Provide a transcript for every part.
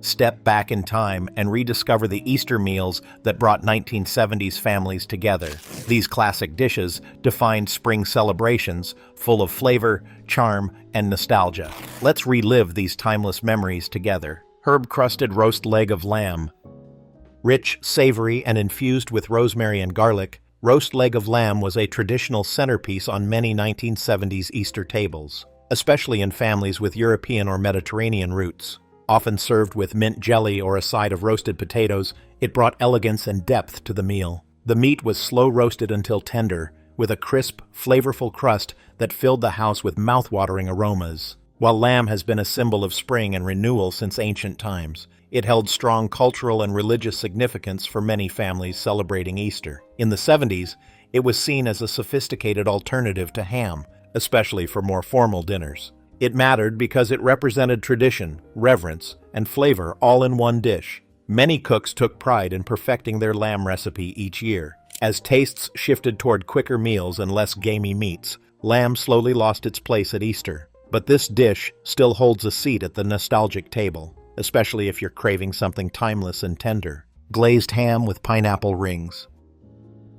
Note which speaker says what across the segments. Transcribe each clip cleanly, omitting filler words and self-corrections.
Speaker 1: Step back in time and rediscover the Easter meals that brought 1970s families together. These classic dishes defined spring celebrations, full of flavor, charm, and nostalgia. Let's relive these timeless memories together. Herb-crusted roast leg of lamb. Rich, savory, and infused with rosemary and garlic, roast leg of lamb was a traditional centerpiece on many 1970s Easter tables, especially in families with European or Mediterranean roots. Often served with mint jelly or a side of roasted potatoes, it brought elegance and depth to the meal. The meat was slow roasted until tender, with a crisp, flavorful crust that filled the house with mouth-watering aromas. While lamb has been a symbol of spring and renewal since ancient times, it held strong cultural and religious significance for many families celebrating Easter. In the 70s, it was seen as a sophisticated alternative to ham, especially for more formal dinners. It mattered because it represented tradition, reverence, and flavor all in one dish. Many cooks took pride in perfecting their lamb recipe each year. As tastes shifted toward quicker meals and less gamey meats, lamb slowly lost its place at Easter. But this dish still holds a seat at the nostalgic table, especially if you're craving something timeless and tender. Glazed ham with pineapple rings.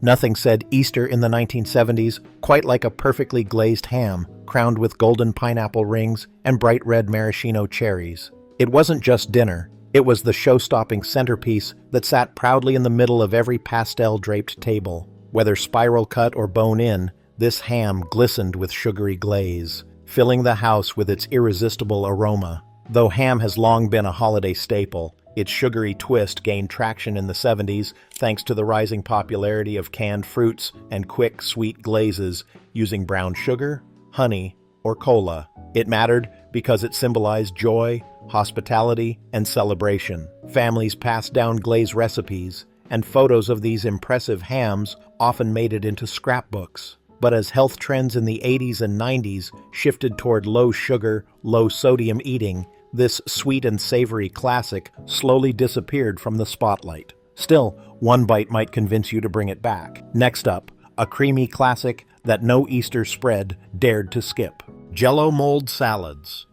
Speaker 1: Nothing said Easter in the 1970s quite like a perfectly glazed ham, crowned with golden pineapple rings and bright red maraschino cherries. It wasn't just dinner, it was the show-stopping centerpiece that sat proudly in the middle of every pastel-draped table. Whether spiral cut or bone-in, this ham glistened with sugary glaze, filling the house with its irresistible aroma. Though ham has long been a holiday staple, its sugary twist gained traction in the 70s thanks to the rising popularity of canned fruits and quick, sweet glazes using brown sugar, honey, or cola. It mattered because it symbolized joy, hospitality, and celebration. Families passed down glaze recipes, and photos of these impressive hams often made it into scrapbooks. But as health trends in the 80s and 90s shifted toward low-sugar, low-sodium eating, this sweet and savory classic slowly disappeared from the spotlight. Still, one bite might convince you to bring it back. Next up, a creamy classic that no Easter spread dared to skip. JellO mold salads.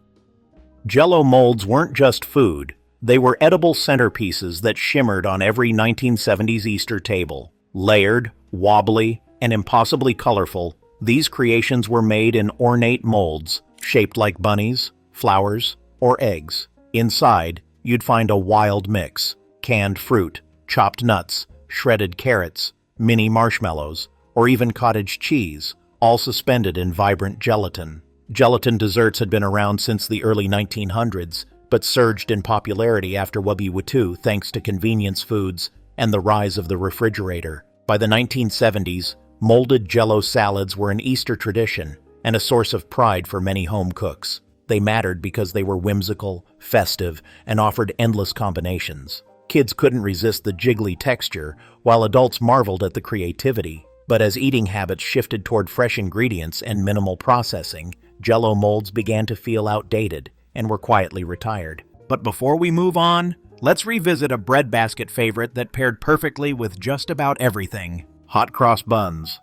Speaker 1: JellO molds weren't just food, they were edible centerpieces that shimmered on every 1970s Easter table. Layered, wobbly, and impossibly colorful, these creations were made in ornate molds, shaped like bunnies, flowers, or eggs. Inside, you'd find a wild mix: canned fruit, chopped nuts, shredded carrots, mini marshmallows, or even cottage cheese, all suspended in vibrant gelatin. Gelatin desserts had been around since the early 1900s, but surged in popularity after WW2 thanks to convenience foods and the rise of the refrigerator. By the 1970s, molded JellO salads were an Easter tradition and a source of pride for many home cooks. They mattered because they were whimsical, festive, and offered endless combinations. Kids couldn't resist the jiggly texture, while adults marveled at the creativity. But as eating habits shifted toward fresh ingredients and minimal processing, JellO molds began to feel outdated and were quietly retired. But before we move on, let's revisit a breadbasket favorite that paired perfectly with just about everything: hot cross buns.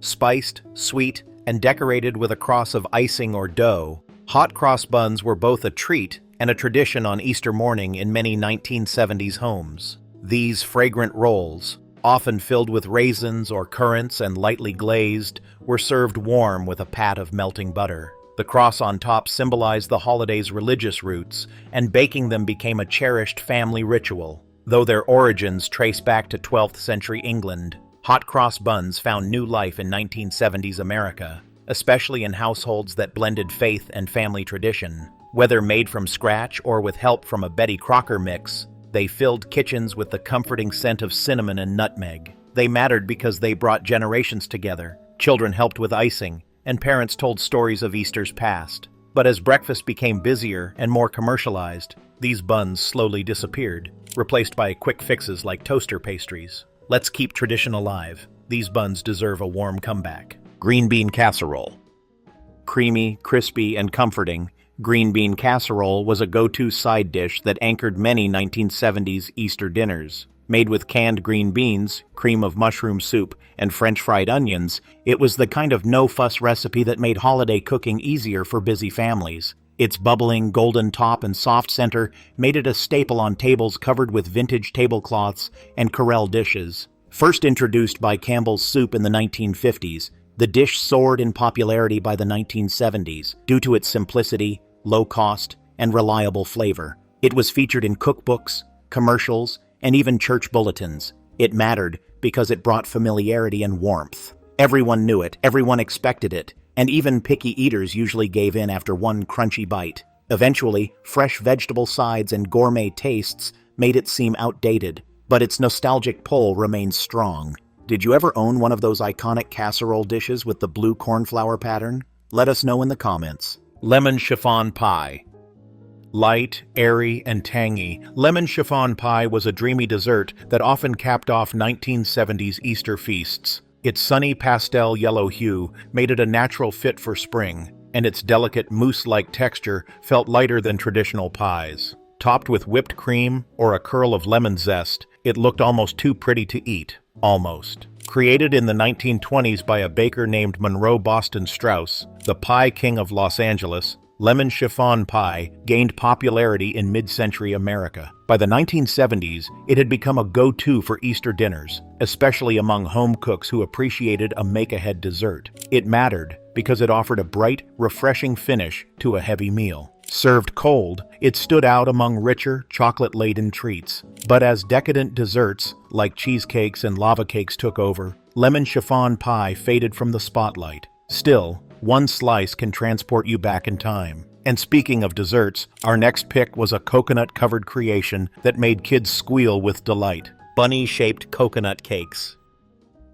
Speaker 1: Spiced, sweet, and decorated with a cross of icing or dough, hot cross buns were both a treat and a tradition on Easter morning in many 1970s homes. These fragrant rolls, often filled with raisins or currants and lightly glazed, were served warm with a pat of melting butter. The cross on top symbolized the holiday's religious roots, and baking them became a cherished family ritual. Though their origins trace back to 12th century England, hot cross buns found new life in 1970s America, especially in households that blended faith and family tradition. Whether made from scratch or with help from a Betty Crocker mix, they filled kitchens with the comforting scent of cinnamon and nutmeg. They mattered because they brought generations together. Children helped with icing, and parents told stories of Easter's past. But as breakfast became busier and more commercialized, these buns slowly disappeared, replaced by quick fixes like toaster pastries. Let's keep tradition alive. These buns deserve a warm comeback. Green bean casserole. Creamy, crispy, and comforting, green bean casserole was a go-to side dish that anchored many 1970s Easter dinners. Made with canned green beans, cream of mushroom soup, and French fried onions, it was the kind of no-fuss recipe that made holiday cooking easier for busy families. Its bubbling golden top and soft center made it a staple on tables covered with vintage tablecloths and Corelle dishes. First introduced by Campbell's Soup in the 1950s, the dish soared in popularity by the 1970s due to its simplicity, low cost, and reliable flavor. It was featured in cookbooks, commercials, and even church bulletins. It mattered because it brought familiarity and warmth. Everyone knew it, everyone expected it, and even picky eaters usually gave in after one crunchy bite. Eventually, fresh vegetable sides and gourmet tastes made it seem outdated, but its nostalgic pull remains strong. Did you ever own one of those iconic casserole dishes with the blue cornflower pattern? Let us know in the comments. Lemon chiffon pie. Light, airy, and tangy, lemon chiffon pie was a dreamy dessert that often capped off 1970s Easter feasts. Its sunny pastel yellow hue made it a natural fit for spring, and its delicate mousse-like texture felt lighter than traditional pies. Topped with whipped cream or a curl of lemon zest, it looked almost too pretty to eat. Almost. Created in the 1920s by a baker named Monroe Boston Strauss, the pie king of Los Angeles, lemon chiffon pie gained popularity in mid-century America. By the 1970s, it had become a go-to for Easter dinners, especially among home cooks who appreciated a make-ahead dessert. It mattered because it offered a bright, refreshing finish to a heavy meal. Served cold, it stood out among richer, chocolate-laden treats. But as decadent desserts, like cheesecakes and lava cakes took over, lemon chiffon pie faded from the spotlight. Still, one slice can transport you back in time. And speaking of desserts, our next pick was a coconut-covered creation that made kids squeal with delight. Bunny-shaped coconut cakes.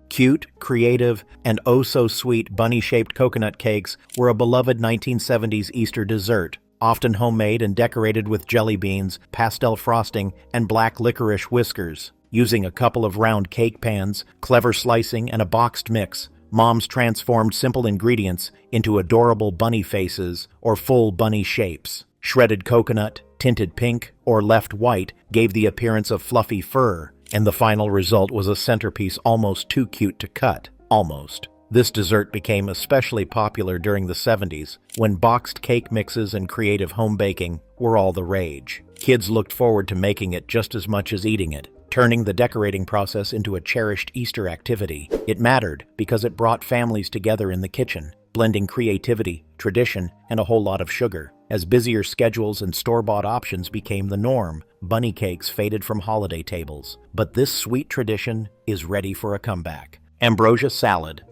Speaker 1: Cute, creative, and oh-so-sweet bunny-shaped coconut cakes were a beloved 1970s Easter dessert, often homemade and decorated with jelly beans, pastel frosting, and black licorice whiskers. Using a couple of round cake pans, clever slicing, and a boxed mix, moms transformed simple ingredients into adorable bunny faces or full bunny shapes. Shredded coconut, tinted pink, or left white gave the appearance of fluffy fur, and the final result was a centerpiece almost too cute to cut. Almost. This dessert became especially popular during the 70s, when boxed cake mixes and creative home baking were all the rage. Kids looked forward to making it just as much as eating it, turning the decorating process into a cherished Easter activity. It mattered because it brought families together in the kitchen, blending creativity, tradition, and a whole lot of sugar. As busier schedules and store-bought options became the norm, bunny cakes faded from holiday tables. But this sweet tradition is ready for a comeback. Ambrosia salad.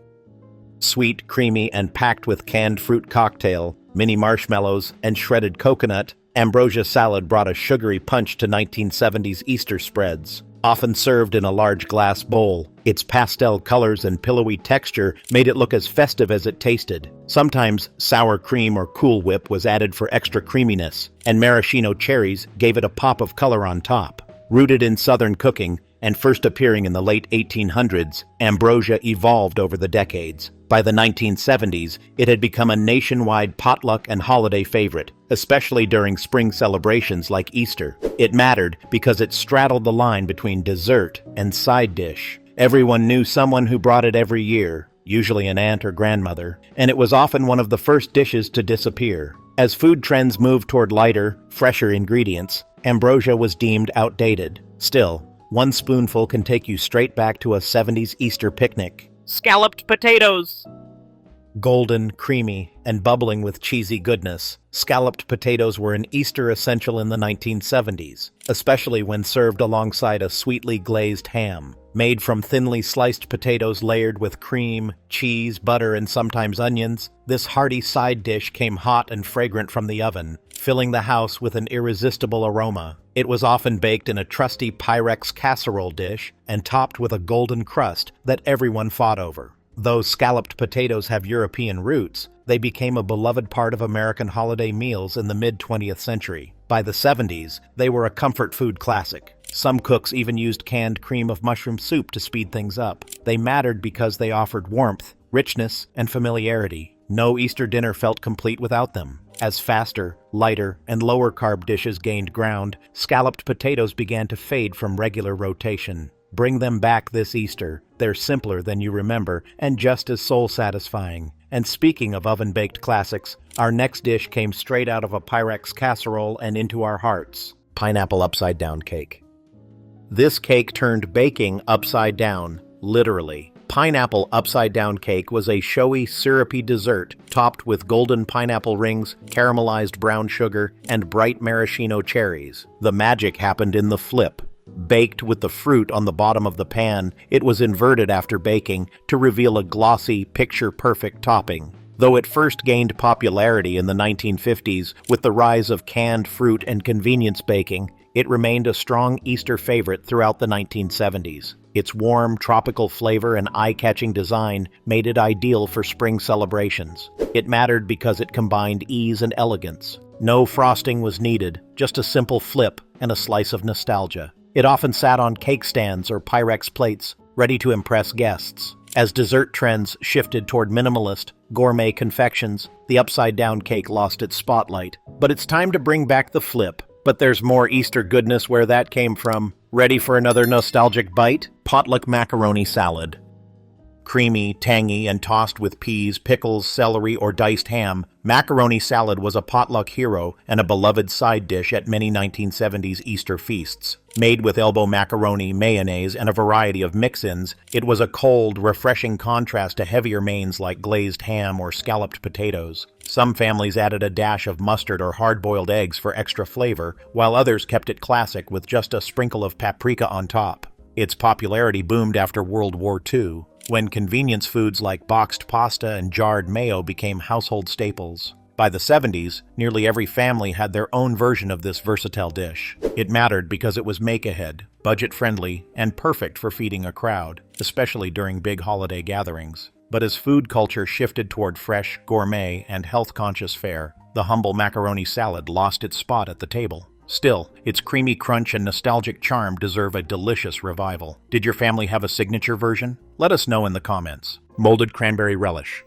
Speaker 1: Sweet, creamy, and packed with canned fruit cocktail, mini marshmallows, and shredded coconut, Ambrosia salad brought a sugary punch to 1970s Easter spreads. Often served in a large glass bowl, its pastel colors and pillowy texture made it look as festive as it tasted. Sometimes sour cream or Cool Whip was added for extra creaminess, and maraschino cherries gave it a pop of color on top. Rooted in Southern cooking and first appearing in the late 1800s, Ambrosia evolved over the decades. By the 1970s, it had become a nationwide potluck and holiday favorite, especially during spring celebrations like Easter. It mattered because it straddled the line between dessert and side dish. Everyone knew someone who brought it every year, usually an aunt or grandmother, and it was often one of the first dishes to disappear. As food trends moved toward lighter, fresher ingredients, Ambrosia was deemed outdated. Still, one spoonful can take you straight back to a 70s Easter picnic. Scalloped potatoes! Golden, creamy, and bubbling with cheesy goodness, scalloped potatoes were an Easter essential in the 1970s, especially when served alongside a sweetly glazed ham. Made from thinly sliced potatoes layered with cream, cheese, butter, and sometimes onions, this hearty side dish came hot and fragrant from the oven, filling the house with an irresistible aroma. It was often baked in a trusty Pyrex casserole dish and topped with a golden crust that everyone fought over. Though scalloped potatoes have European roots, they became a beloved part of American holiday meals in the mid-20th century. By the 70s, they were a comfort food classic. Some cooks even used canned cream of mushroom soup to speed things up. They mattered because they offered warmth, richness, and familiarity. No Easter dinner felt complete without them. As faster, lighter, and lower-carb dishes gained ground, scalloped potatoes began to fade from regular rotation. Bring them back this Easter. They're simpler than you remember and just as soul-satisfying. And speaking of oven-baked classics, our next dish came straight out of a Pyrex casserole and into our hearts. Pineapple upside-down cake. This cake turned baking upside down, literally. Pineapple upside-down cake was a showy, syrupy dessert topped with golden pineapple rings, caramelized brown sugar, and bright maraschino cherries. The magic happened in the flip. Baked with the fruit on the bottom of the pan, it was inverted after baking to reveal a glossy, picture-perfect topping. Though it first gained popularity in the 1950s with the rise of canned fruit and convenience baking, it remained a strong Easter favorite throughout the 1970s. Its warm, tropical flavor and eye-catching design made it ideal for spring celebrations. It mattered because it combined ease and elegance. No frosting was needed, just a simple flip and a slice of nostalgia. It often sat on cake stands or Pyrex plates, ready to impress guests. As dessert trends shifted toward minimalist, gourmet confections, the upside-down cake lost its spotlight. But it's time to bring back the flip. But there's more Easter goodness where that came from. Ready for another nostalgic bite? Potluck macaroni salad. Creamy, tangy, and tossed with peas, pickles, celery, or diced ham, macaroni salad was a potluck hero and a beloved side dish at many 1970s Easter feasts. Made with elbow macaroni, mayonnaise, and a variety of mix-ins, it was a cold, refreshing contrast to heavier mains like glazed ham or scalloped potatoes. Some families added a dash of mustard or hard-boiled eggs for extra flavor, while others kept it classic with just a sprinkle of paprika on top. Its popularity boomed after World War II, when convenience foods like boxed pasta and jarred mayo became household staples. By the 70s, nearly every family had their own version of this versatile dish. It mattered because it was make-ahead, budget-friendly, and perfect for feeding a crowd, especially during big holiday gatherings. But as food culture shifted toward fresh, gourmet, and health-conscious fare, the humble macaroni salad lost its spot at the table. Still, its creamy crunch and nostalgic charm deserve a delicious revival. Did your family have a signature version? Let us know in the comments. Molded cranberry relish.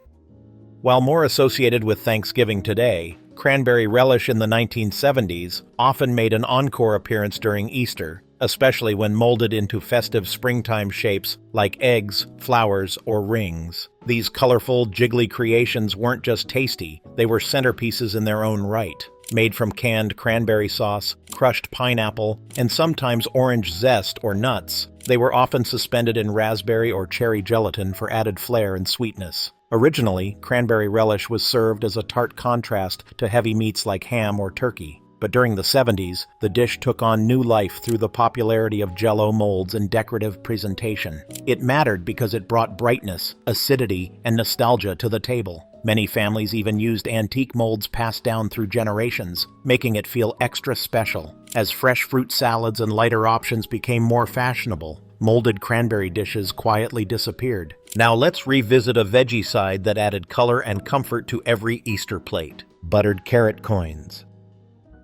Speaker 1: While more associated with Thanksgiving today, cranberry relish in the 1970s often made an encore appearance during Easter, especially when molded into festive springtime shapes like eggs, flowers, or rings. These colorful, jiggly creations weren't just tasty, they were centerpieces in their own right. Made from canned cranberry sauce, crushed pineapple, and sometimes orange zest or nuts, they were often suspended in raspberry or cherry gelatin for added flair and sweetness. Originally, cranberry relish was served as a tart contrast to heavy meats like ham or turkey. But during the 70s, the dish took on new life through the popularity of JellO molds and decorative presentation. It mattered because it brought brightness, acidity, and nostalgia to the table. Many families even used antique molds passed down through generations, making it feel extra special. As fresh fruit salads and lighter options became more fashionable, molded cranberry dishes quietly disappeared. Now let's revisit a veggie side that added color and comfort to every Easter plate: buttered carrot coins.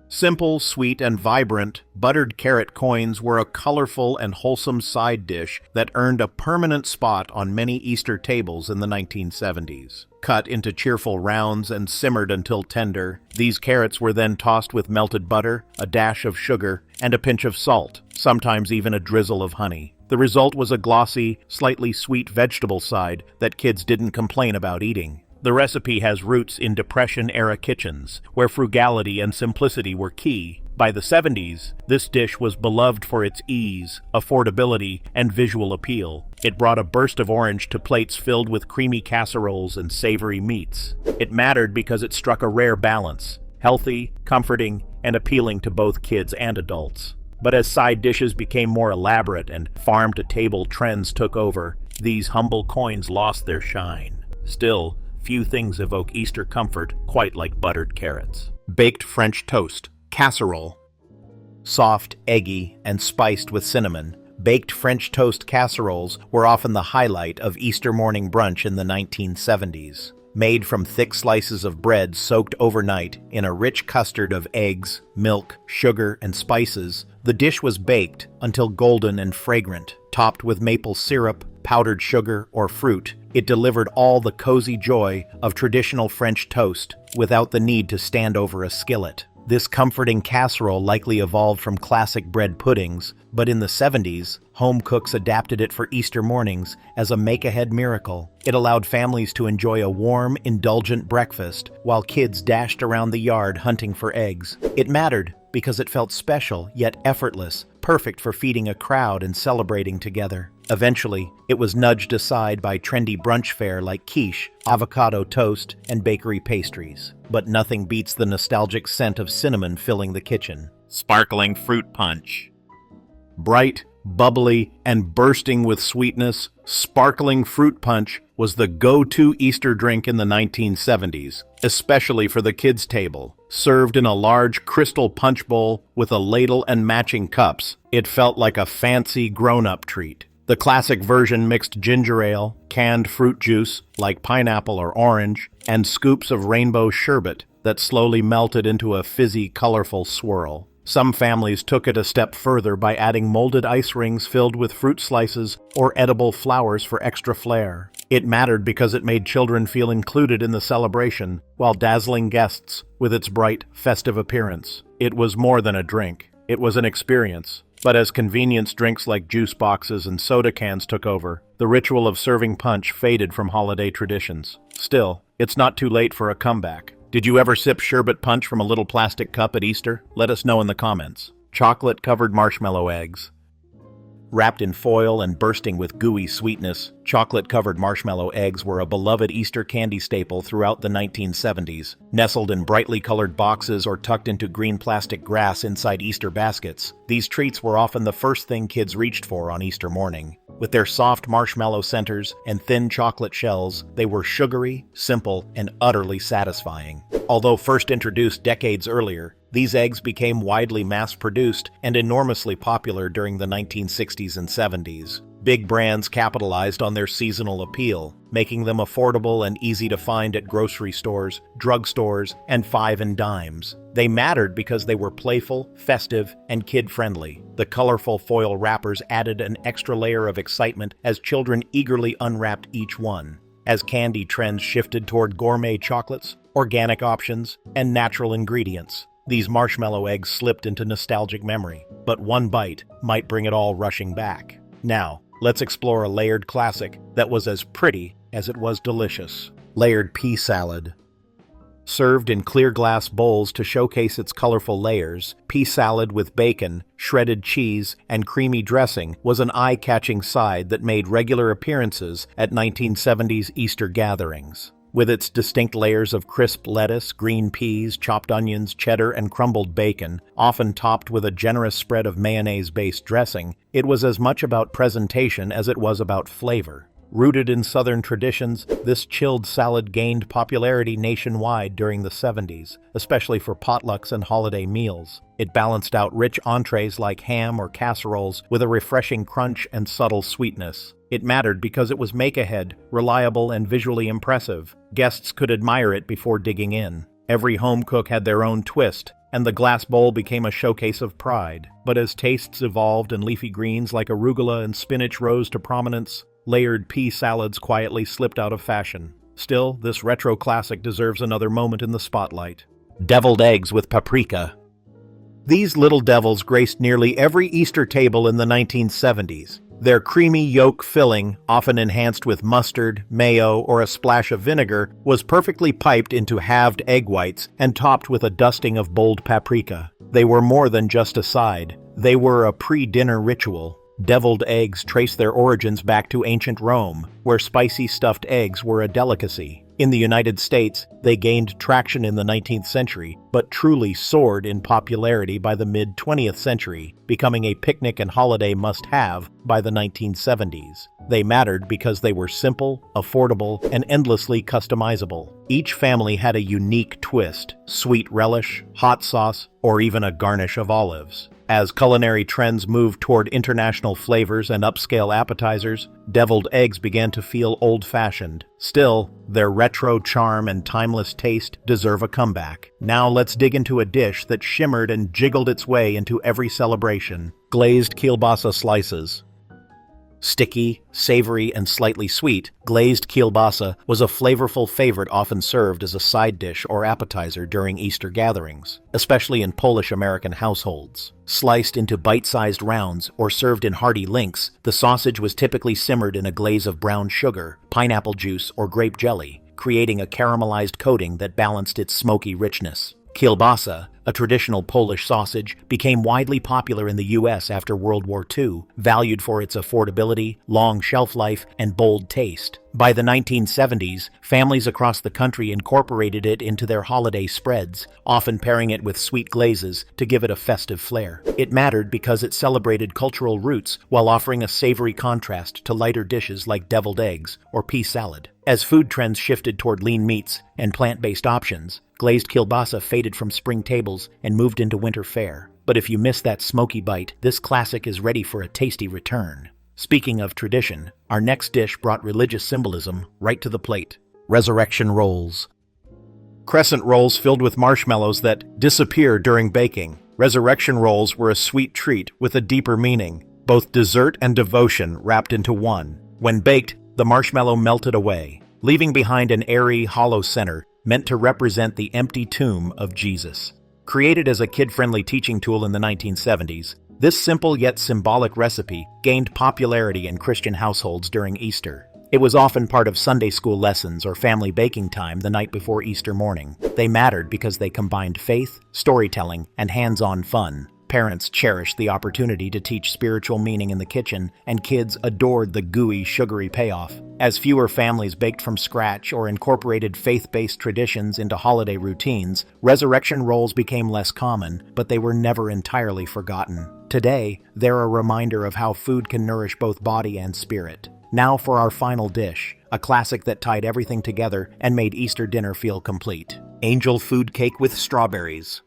Speaker 1: Simple, sweet, and vibrant, buttered carrot coins were a colorful and wholesome side dish that earned a permanent spot on many Easter tables in the 1970s. Cut into cheerful rounds and simmered until tender, these carrots were then tossed with melted butter, a dash of sugar, and a pinch of salt, sometimes even a drizzle of honey. The result was a glossy, slightly sweet vegetable side that kids didn't complain about eating. The recipe has roots in Depression-era kitchens, where frugality and simplicity were key. By the 70s, this dish was beloved for its ease, affordability, and visual appeal. It brought a burst of orange to plates filled with creamy casseroles and savory meats. It mattered because it struck a rare balance: healthy, comforting, and appealing to both kids and adults. But as side dishes became more elaborate and farm-to-table trends took over, these humble coins lost their shine. Still, few things evoke Easter comfort quite like buttered carrots. Baked French toast, casserole. Soft, eggy, and spiced with cinnamon, baked French toast casseroles were often the highlight of Easter morning brunch in the 1970s. Made from thick slices of bread soaked overnight in a rich custard of eggs, milk, sugar, and spices, the dish was baked until golden and fragrant. Topped with maple syrup, powdered sugar, or fruit, it delivered all the cozy joy of traditional French toast without the need to stand over a skillet. This comforting casserole likely evolved from classic bread puddings, but in the 70s, home cooks adapted it for Easter mornings as a make-ahead miracle. It allowed families to enjoy a warm, indulgent breakfast while kids dashed around the yard hunting for eggs. It mattered because it felt special yet effortless, perfect for feeding a crowd and celebrating together. Eventually, it was nudged aside by trendy brunch fare like quiche, avocado toast, and bakery pastries. But nothing beats the nostalgic scent of cinnamon filling the kitchen. Sparkling fruit punch. Bright, bubbly, and bursting with sweetness, sparkling fruit punch was the go-to Easter drink in the 1970s, especially for the kids' table. Served in a large crystal punch bowl with a ladle and matching cups, it felt like a fancy grown-up treat. The classic version mixed ginger ale, canned fruit juice, like pineapple or orange, and scoops of rainbow sherbet that slowly melted into a fizzy, colorful swirl. Some families took it a step further by adding molded ice rings filled with fruit slices or edible flowers for extra flair. It mattered because it made children feel included in the celebration, while dazzling guests with its bright, festive appearance. It was more than a drink. It was an experience. But as convenience drinks like juice boxes and soda cans took over, the ritual of serving punch faded from holiday traditions. Still, it's not too late for a comeback. Did you ever sip sherbet punch from a little plastic cup at Easter? Let us know in the comments. Chocolate-covered marshmallow eggs. Wrapped in foil and bursting with gooey sweetness, chocolate-covered marshmallow eggs were a beloved Easter candy staple throughout the 1970s. Nestled in brightly colored boxes or tucked into green plastic grass inside Easter baskets, these treats were often the first thing kids reached for on Easter morning. With their soft marshmallow centers and thin chocolate shells, they were sugary, simple, and utterly satisfying. Although first introduced decades earlier, these eggs became widely mass-produced and enormously popular during the 1960s and 70s. Big brands capitalized on their seasonal appeal, making them affordable and easy to find at grocery stores, drugstores, and five and dimes. They mattered because they were playful, festive, and kid-friendly. The colorful foil wrappers added an extra layer of excitement as children eagerly unwrapped each one. As candy trends shifted toward gourmet chocolates, organic options, and natural ingredients, these marshmallow eggs slipped into nostalgic memory, but one bite might bring it all rushing back. Now, let's explore a layered classic that was as pretty as it was delicious. Layered pea salad. Served in clear glass bowls to showcase its colorful layers, pea salad with bacon, shredded cheese, and creamy dressing was an eye-catching side that made regular appearances at 1970s Easter gatherings. With its distinct layers of crisp lettuce, green peas, chopped onions, cheddar, and crumbled bacon, often topped with a generous spread of mayonnaise-based dressing, it was as much about presentation as it was about flavor. Rooted in Southern traditions, this chilled salad gained popularity nationwide during the 70s, especially for potlucks and holiday meals. It balanced out rich entrees like ham or casseroles with a refreshing crunch and subtle sweetness. It mattered because it was make-ahead, reliable, and visually impressive. Guests could admire it before digging in. Every home cook had their own twist, and the glass bowl became a showcase of pride. But as tastes evolved and leafy greens like arugula and spinach rose to prominence, layered pea salads quietly slipped out of fashion. Still, this retro classic deserves another moment in the spotlight. Deviled eggs with paprika. These little devils graced nearly every Easter table in the 1970s. Their creamy yolk filling, often enhanced with mustard, mayo, or a splash of vinegar, was perfectly piped into halved egg whites and topped with a dusting of bold paprika. They were more than just a side. They were a pre-dinner ritual. Deviled eggs trace their origins back to ancient Rome, where spicy stuffed eggs were a delicacy. In the United States, they gained traction in the 19th century, but truly soared in popularity by the mid-20th century, becoming a picnic and holiday must-have by the 1970s. They mattered because they were simple, affordable, and endlessly customizable. Each family had a unique twist: sweet relish, hot sauce, or even a garnish of olives. As culinary trends moved toward international flavors and upscale appetizers, deviled eggs began to feel old-fashioned. Still, their retro charm and timeless taste deserve a comeback. Now let's dig into a dish that shimmered and jiggled its way into every celebration: glazed kielbasa slices. Sticky, savory, and slightly sweet, glazed kilbasa was a flavorful favorite often served as a side dish or appetizer during Easter gatherings, especially in Polish-American households. Sliced into bite-sized rounds or served in hearty links, the sausage was typically simmered in a glaze of brown sugar, pineapple juice, or grape jelly, creating a caramelized coating that balanced its smoky richness. Kilbasa, a traditional Polish sausage, became widely popular in the U.S. after World War II, valued for its affordability, long shelf life, and bold taste. By the 1970s, families across the country incorporated it into their holiday spreads, often pairing it with sweet glazes to give it a festive flair. It mattered because it celebrated cultural roots while offering a savory contrast to lighter dishes like deviled eggs or pea salad. As food trends shifted toward lean meats and plant-based options, glazed kilbasa faded from spring tables and moved into winter fare. But if you miss that smoky bite, this classic is ready for a tasty return. Speaking of tradition, our next dish brought religious symbolism right to the plate. Resurrection rolls. Crescent rolls filled with marshmallows that disappear during baking. Resurrection rolls were a sweet treat with a deeper meaning, both dessert and devotion wrapped into one. When baked, the marshmallow melted away, leaving behind an airy, hollow center meant to represent the empty tomb of Jesus. Created as a kid-friendly teaching tool in the 1970s, this simple yet symbolic recipe gained popularity in Christian households during Easter. It was often part of Sunday school lessons or family baking time the night before Easter morning. They mattered because they combined faith, storytelling, and hands-on fun. Parents cherished the opportunity to teach spiritual meaning in the kitchen, and kids adored the gooey, sugary payoff. As fewer families baked from scratch or incorporated faith-based traditions into holiday routines, resurrection rolls became less common, but they were never entirely forgotten. Today, they're a reminder of how food can nourish both body and spirit. Now for our final dish, a classic that tied everything together and made Easter dinner feel complete. Angel food cake with strawberries.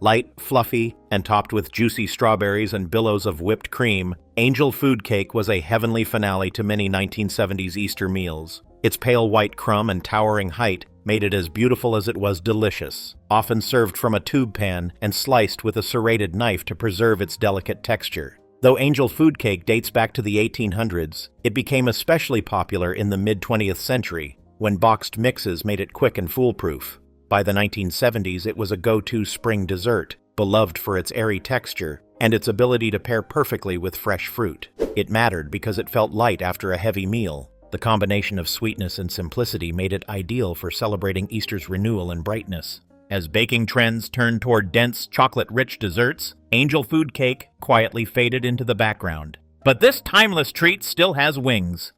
Speaker 1: Light, fluffy, and topped with juicy strawberries and billows of whipped cream, angel food cake was a heavenly finale to many 1970s Easter meals. Its pale white crumb and towering height made it as beautiful as it was delicious, often served from a tube pan and sliced with a serrated knife to preserve its delicate texture. Though angel food cake dates back to the 1800s, it became especially popular in the mid-20th century, when boxed mixes made it quick and foolproof. By the 1970s, it was a go-to spring dessert, beloved for its airy texture and its ability to pair perfectly with fresh fruit. It mattered because it felt light after a heavy meal. The combination of sweetness and simplicity made it ideal for celebrating Easter's renewal and brightness. As baking trends turned toward dense, chocolate-rich desserts, angel food cake quietly faded into the background. But this timeless treat still has wings.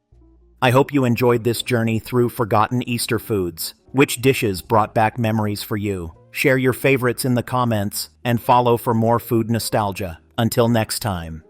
Speaker 1: I hope you enjoyed this journey through forgotten Easter foods. Which dishes brought back memories for you? Share your favorites in the comments and follow for more food nostalgia. Until next time.